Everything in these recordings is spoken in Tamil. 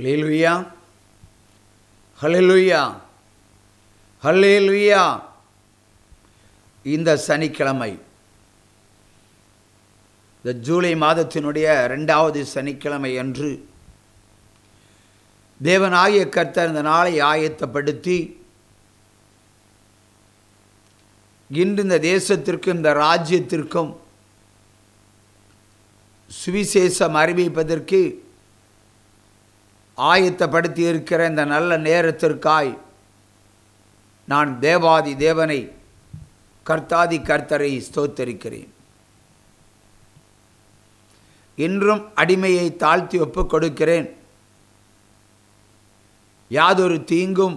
ஹல்லேலூயா, ஹல்லேலூயா, ஹல்லேலூயா. இந்த சனிக்கிழமை, இந்த ஜூலை மாதத்தினுடைய 2வது சனிக்கிழமை அன்று தேவனாகிய கர்த்தர் இந்த நாளை ஆயத்தப்படுத்தி இன்று இந்த தேசத்திற்கும் இந்த ராஜ்யத்திற்கும் சுவிசேஷம் அறிவிப்பதற்கு ஆயத்தப்படுத்தி இருக்கிற இந்த நல்ல நேரத்திற்காய் நான் தேவாதி தேவனை, கர்த்தாதி கர்த்தரை ஸ்தோத்தரிக்கிறேன். இன்றும் அடிமையை தாழ்த்தி ஒப்புக் கொடுக்கிறேன். யாதொரு தீங்கும்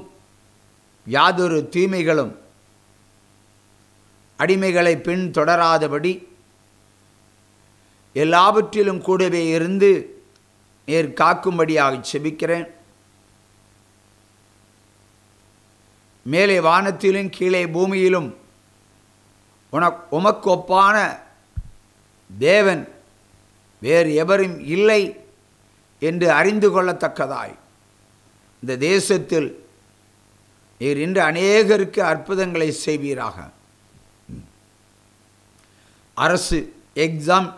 யாதொரு தீமைகளும் அடிமைகளை பின்தொடராதபடி எல்லாவற்றிலும் கூடவே இருந்து நேர் காக்கும்படியாக செபிக்கிறேன். மேலே வானத்திலும் கீழே பூமியிலும் உமக்கு ஒப்பான தேவன் வேறு எவரும் இல்லை என்று அறிந்து கொள்ளத்தக்கதாய் இந்த தேசத்தில் நீர் இன்று அநேகருக்கு அற்புதங்களை செய்வீராக. அரசு எக்ஸாம்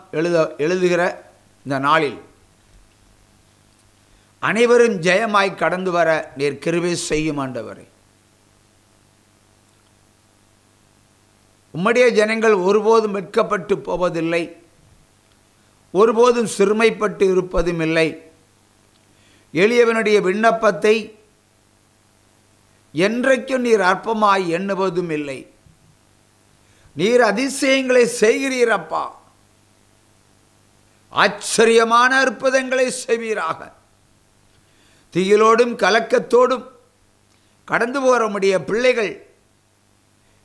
எழுதுகிற இந்த நாளில் அனைவரும் ஜெயமாய் கடந்து வர நீர் கிருபை செய்யும் ஆண்டவரே. உம்முடைய ஜனங்கள் ஒருபோதும் வெட்கப்பட்டு போவதில்லை, ஒருபோதும் சிறுமைப்பட்டு இருப்பதும் இல்லை. எளியவனுடைய விண்ணப்பத்தை என்றைக்கும் நீர் அற்பமாய் எண்ணுவதும் இல்லை. நீர் அதிசயங்களை செய்கிறீரப்பா, ஆச்சரியமான அற்புதங்களை செய்வீராக. திகிலோடும் கலக்கத்தோடும் கடந்து போகிற உம்முடைய பிள்ளைகள்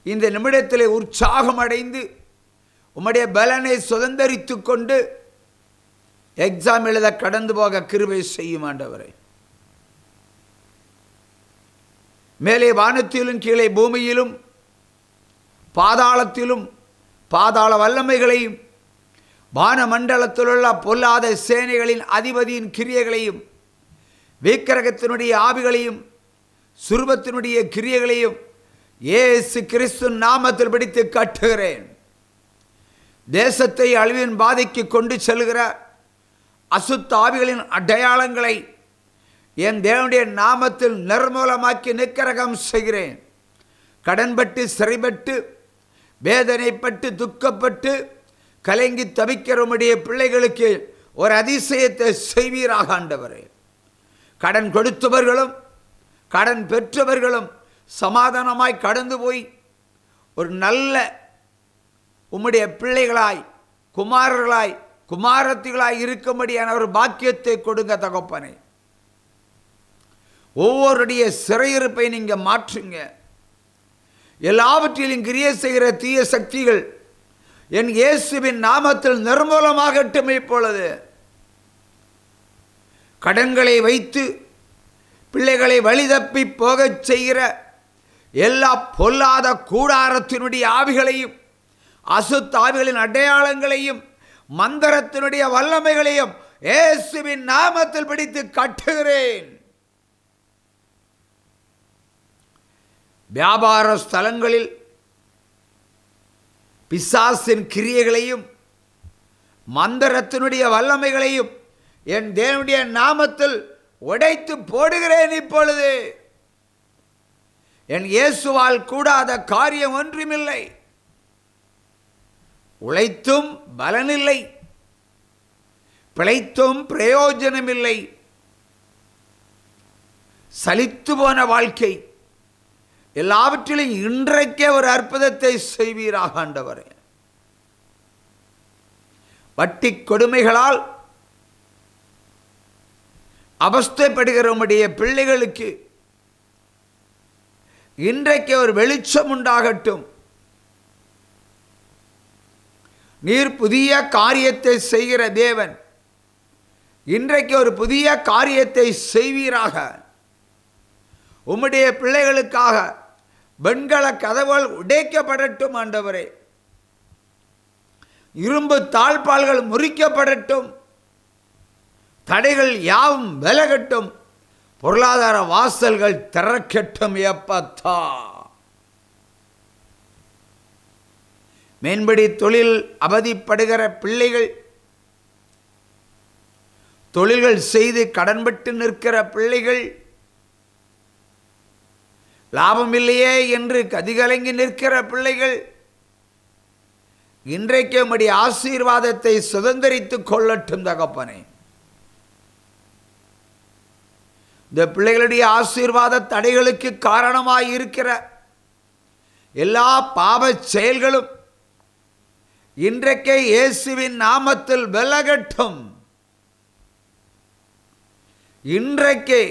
இந்த நிமிடத்திலே உற்சாகம் அடைந்து உம்முடைய பலனை சுதந்தரித்து கொண்டு எக்ஸாம் எழுத கடந்து போக கிருபை செய்யும் ஆண்டவரே. மேலே வானத்திலும் கீழே பூமியிலும் பாதாளத்திலும் பாதாள வல்லமைகளையும் வானமண்டலத்திலுள்ள பொல்லாத சேனைகளின் அதிபதியின் கிரியைகளையும் விக்கிரகத்தினுடைய ஆவிகளையும் சுரூபத்தினுடைய கிரியைகளையும் இயேசு கிறிஸ்து நாமத்தில் பிடித்து கட்டுகிறேன். தேசத்தை அழிவின் பாதைக்கு கொண்டு செல்கிற அசுத்த ஆவிகளின் அடையாளங்களை என் தேவனுடைய நாமத்தில் நிர்மூலமாக்கி நிக்கிரகம் செய்கிறேன். கடன்பட்டு சிறைப்பட்டு வேதனைப்பட்டு துக்கப்பட்டு கலங்கி தவிக்கிறவனுடைய பிள்ளைகளுக்கு ஒரு அதிசயத்தை செய்வீராக ஆண்டவரே. கடன் கொடுத்தவர்களும் கடன் பெற்றவர்களும் சமாதானமாய் கடந்து போய் ஒரு நல்ல உம்முடைய பிள்ளைகளாய் குமாரர்களாய் குமாரத்திகளாய் இருக்கும்படியான ஒரு பாக்கியத்தை கொடுங்க தகப்பனே. ஒவ்வொருடைய சிறையிருப்பை நீங்க மாற்றுங்க. எல்லாவற்றிலும் கிரியை செய்கிற தீய சக்திகள் என் இயேசுவின் நாமத்தில் நிர்மூலமாகட்டும். இப்பொழுது கடன்களை வைத்து பிள்ளைகளை வழிதப்பி போகச் செய்கிற எல்லா பொல்லாத கூடாரத்தினுடைய ஆவிகளையும் அசுத்த ஆவிகளின் அடையாளங்களையும் மந்திரத்தினுடைய வல்லமைகளையும் இயேசுவின் நாமத்தில் பிடித்து கட்டுகிறேன். வியாபார ஸ்தலங்களில் பிசாசின் கிரியைகளையும் மந்திரத்தினுடைய வல்லமைகளையும் என் தேவனுடைய நாமத்தில் உடைத்து போடுகிறேன். இப்பொழுது என் இயேசுவால் கூடாத காரியம் ஒன்றுமில்லை. உழைத்தும் பலனில்லை, பிழைத்தும் பிரயோஜனமில்லை. சலித்து போன வாழ்க்கை, எல்லாவற்றிலும் இன்றைக்கே ஒரு அற்புதத்தை செய்வீராக ஆண்டவரே. வட்டி கொடுமைகளால் அவஸ்தைப்படுகிற உம்முடைய பிள்ளைகளுக்கு இன்றைக்கு ஒரு வெளிச்சம் உண்டாகட்டும். நீர் புதிய காரியத்தை செய்கிற தேவன், இன்றைக்கு ஒரு புதிய காரியத்தை செய்வீராக. உம்முடைய பிள்ளைகளுக்காக வெண்கல கதவுகள் உடைக்கப்படட்டும் ஆண்டவரே. இரும்பு தாழ்பால்கள் முறிக்கப்படட்டும். தடைகள் யாவும் விலகட்டும். பொருளாதார வாசல்கள் திறக்கட்டும் எப்பத்தா. மேன்படி தொழில் அவதிப்படுகிற பிள்ளைகள், தொழில்கள் செய்து கடன்பட்டு நிற்கிற பிள்ளைகள், லாபமில்லையே என்று கதிகலங்கி நிற்கிற பிள்ளைகள், இன்றைக்கு உம்முடைய ஆசீர்வாதத்தை சுதந்திரித்துக் கொள்ளட்டும் தகப்பனே. இந்த பிள்ளைகளுடைய ஆசீர்வாத தடைகளுக்கு காரணமாய் இருக்கிற எல்லா பாவ செயல்களும் இன்றைக்கே இயேசுவின் நாமத்தில் விலகட்டும். இன்றைக்கே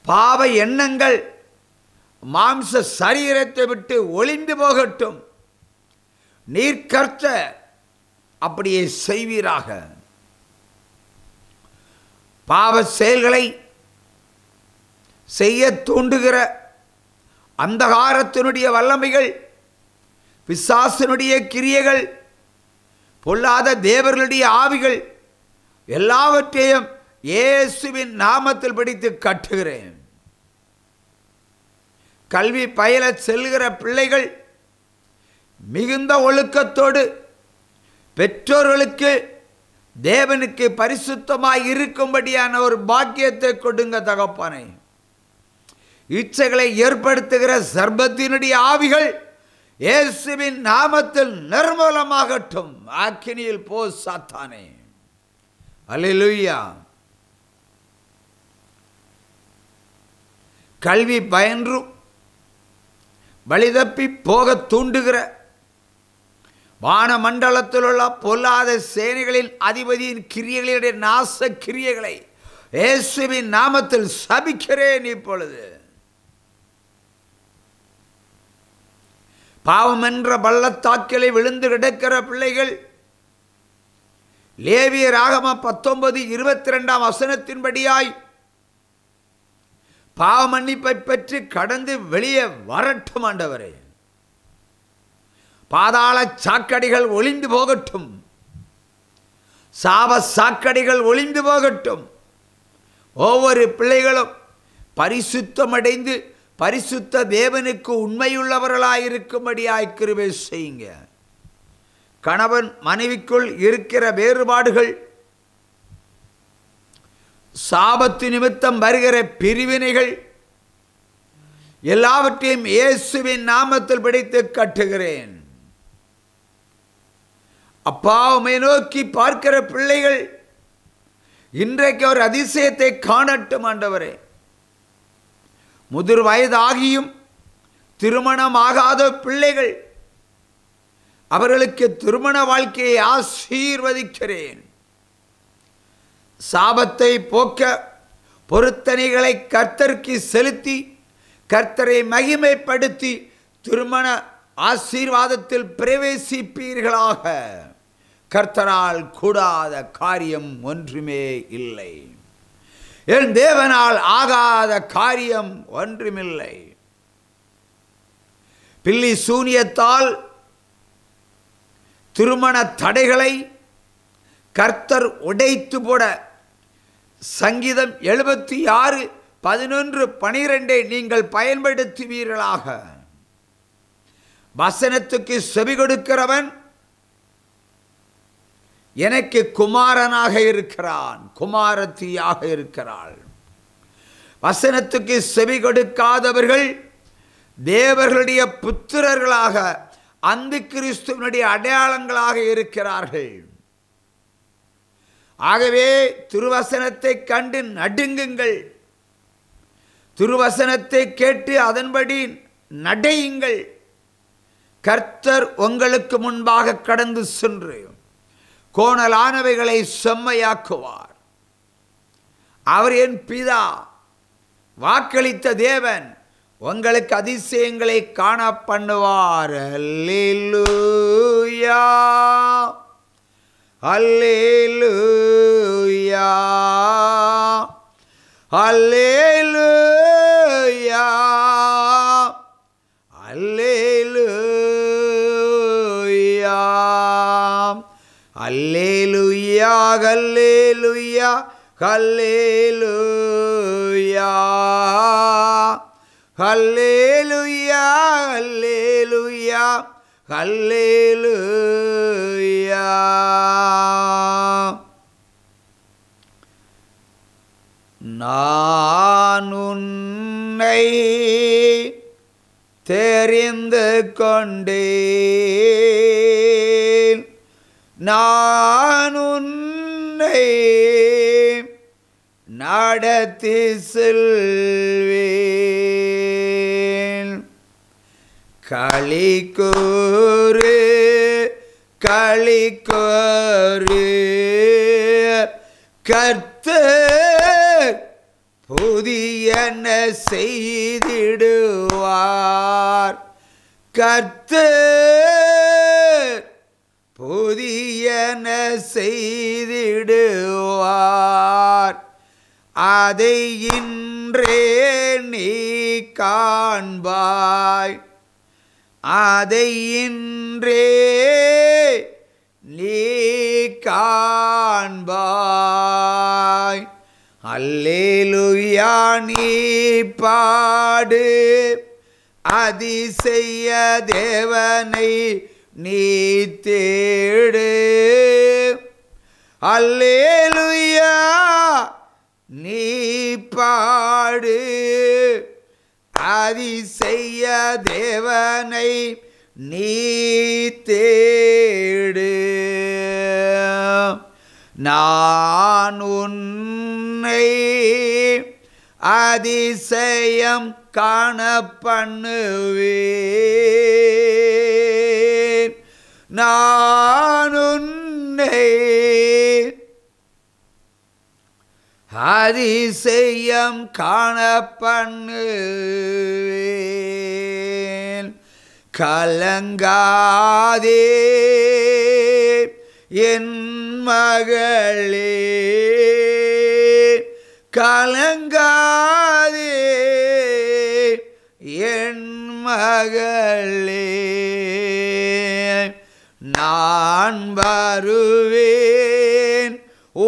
பாவ எண்ணங்கள் மாம்ச சரீரத்தை விட்டு ஒளிந்து போகட்டும். நீர் கர்த்தர் அப்படியே செய்வீராக. பாவ செயல்களை செய்ய தூண்டுகிற அந்தகாரத்தினுடைய வல்லமைகள், பிசாசினுடைய கிரியைகள், பொல்லாத தேவர்களுடைய ஆவிகள் எல்லாவற்றையும் இயேசுவின் நாமத்தில் பிடித்து கட்டுகிறேன். கல்வி பயில செல்கிற பிள்ளைகள் மிகுந்த ஒழுக்கத்தோடு பெற்றோர்களுக்கு தேவனுக்கு பரிசுத்தமாய் இருக்கும்படியான ஒரு பாக்கியத்தை கொடுங்க தகப்பனே. இச்சைகளை ஏற்படுத்துகிற சர்பத்தினுடைய ஆவிகள் இயேசுவின் நாமத்தில் நிர்மூலமாகட்டும். அக்கினியில் போ சாத்தானே. அல்லேலூயா. கல்வி பயின்றும் வழிதப்பி போக தூண்டுகிற வானமண்டலத்தில் உள்ள பொல்லாத சேனைகளின் அதிபதியின் கிரியைகளுடைய நாச கிரியைகளை இயேசுவின் நாமத்தில் சபிக்கிறேன். இப்பொழுது பாவம் என்ற பள்ளத்தாக்கிலே விழுந்து கிடக்கிற பிள்ளைகள் லேவியராகமம் 19:22 வசனத்தின்படியாய் பாவ மன்னிப்பை பெற்று கடந்து வெளியே வரட்டும். ஆண்டவரே, பாதாள சாக்கடிகள் ஒளிந்து போகட்டும். சாப சாக்கடிகள் ஒளிந்து போகட்டும். ஒவ்வொரு பிள்ளைகளும் பரிசுத்தமடைந்து பரிசுத்த தேவனுக்கு உண்மையுள்ளவர்களாயிருக்கும்படியாய் கிருபை செய்யுங்க. கணவன் மனைவிக்குள் இருக்கிற வேறுபாடுகள், சாபத்து நிமித்தம் வருகிற பிரிவினைகள் எல்லாவற்றையும் இயேசுவின் நாமத்தில் பிடித்து கட்டுகிறேன். அப்பா, உம்மை நோக்கி பார்க்கிற பிள்ளைகள் இன்றைக்கு ஒரு அதிசயத்தை காணட்டும். ஆண்டவரே, முதிர் வயதாகியும் திருமணமாகாத பிள்ளைகள், அவர்களுக்கு திருமண வாழ்க்கையை ஆசீர்வதிக்கிறேன். சாபத்தை போக்க பொருத்தனைகளை கர்த்தருக்கு செலுத்தி கர்த்தரை மகிமைப்படுத்தி திருமண ஆசீர்வாதத்தில் பிரவேசிப்பீர்களாக. கர்த்தரால் கூடாத காரியம் ஒன்றுமே இல்லை. என் தேவனால் ஆகாத காரியம் ஒன்றுமில்லை. பில்லி சூனியத்தால் திருமண தடைகளை கர்த்தர் உடைத்து போட சங்கீதம் 76:11-12 நீங்கள் பயன்படுத்துவீர்களாக. வசனத்துக்கு செவி கொடுக்கிறவன் எனக்கு குமாரனாக இருக்கிறான், குமாரத்தியாக இருக்கிறாள். வசனத்துக்கு செவி கொடுக்காதவர்கள் தேவர்களுடைய புத்திரர்களாக அந்த கிறிஸ்துவனுடைய அடையாளங்களாக இருக்கிறார்கள். ஆகவே திருவசனத்தை கண்டு நடுங்குங்கள். திருவசனத்தை கேட்டு அதன்படி நடையுங்கள். கர்த்தர் உங்களுக்கு முன்பாக கடந்து சென்று கோணலானவைகளை செம்மையாக்குவார். அவர் என் பிதா, வாக்களித்த தேவன், உங்களுக்கு அதிசயங்களை காண பண்ணுவார். அல்லேலூயா, அல்லேலூயா, அல்லேலூயா, அல்லேலூயா, அல்லேலூயா, அல்லேலூயா, அல்லேலூயா. ஹல்லேலூயா ஹல்லேலூயா ஹல்லேலூயா. நான் உன்னை தெரிந்து கொண்டேன், நான் உன்னை நடத்தி செல்வேன். களி கூறு களி கூறு, கர்த்தர் புதியன செய்திடுவார். கர்த்தர் புதியன செய்திடுவார். அதை இன்றே நீ காண்பாய், அதை இன்றே நீ காண்பாய். அல்லேலூயா நீ பாடு, அதிசய தேவனை நீ தேடு. அல்லேலூயா நீ பாடு, அதிசய தேவனை நீ தேடு. நான் உன்னை அதிசயம் காண பண்ணுவேன். நான் உன்னை அதிசயம் காண பண்ணுவேன். கலங்காதே என் மகளே, கலங்காதே என் மகளே, நான் வருவேன்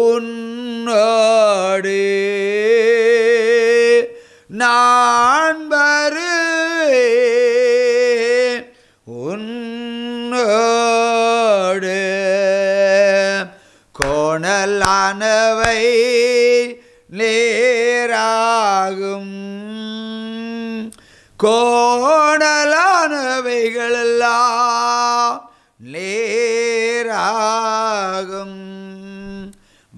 உன்னோடு, நான் வருவேன் உன்னோடு. கோணலானவை நேராகும், கோணலானவைகளெல்லாம் நேராகும்.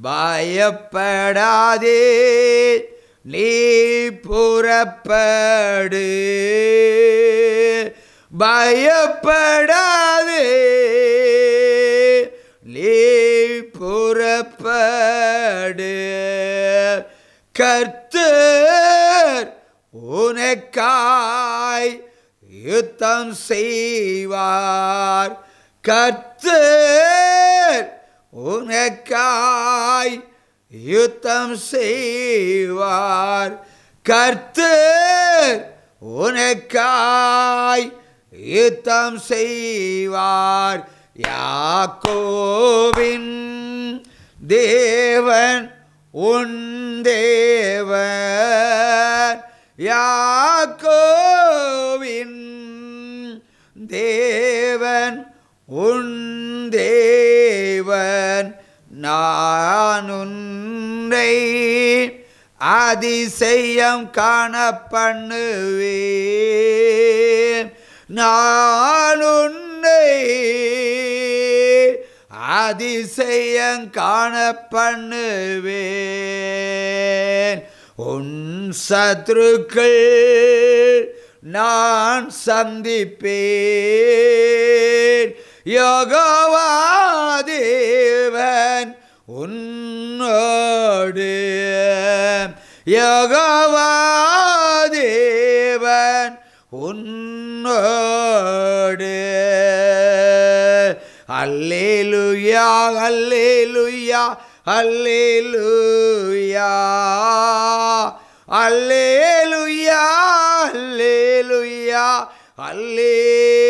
பயப்படாதே நீ புறப்படு, பயப்படாதே நீ புறப்படு. கர்த்தர் உனக்காய் யுத்தம் செய்வார். கர்த்தர் உனக்காய் யுத்தம் செய்வார். கர்த்தர் உனக்காய் யுத்தம் செய்வார். யாக்கோபின் தேவன் உன் தேவன், யாக்கோபின் தேவன் உன் தேவன். நான் உன்னை அதிசயம் காண பண்ணுவேன். நான் உன்னை அதிசயம் காண பண்ணுவேன். உன் சத்துருக்கள் நான் சந்திப்பேன். யெகோவா தேவன் உன்னோடு, யெகோவா தேவன் உன்னோடு. அல்லேலூயா அல்லேலூயா அல்லேலூயா அல்லேலூயா அல்லேலூயா அல்லேலூயா.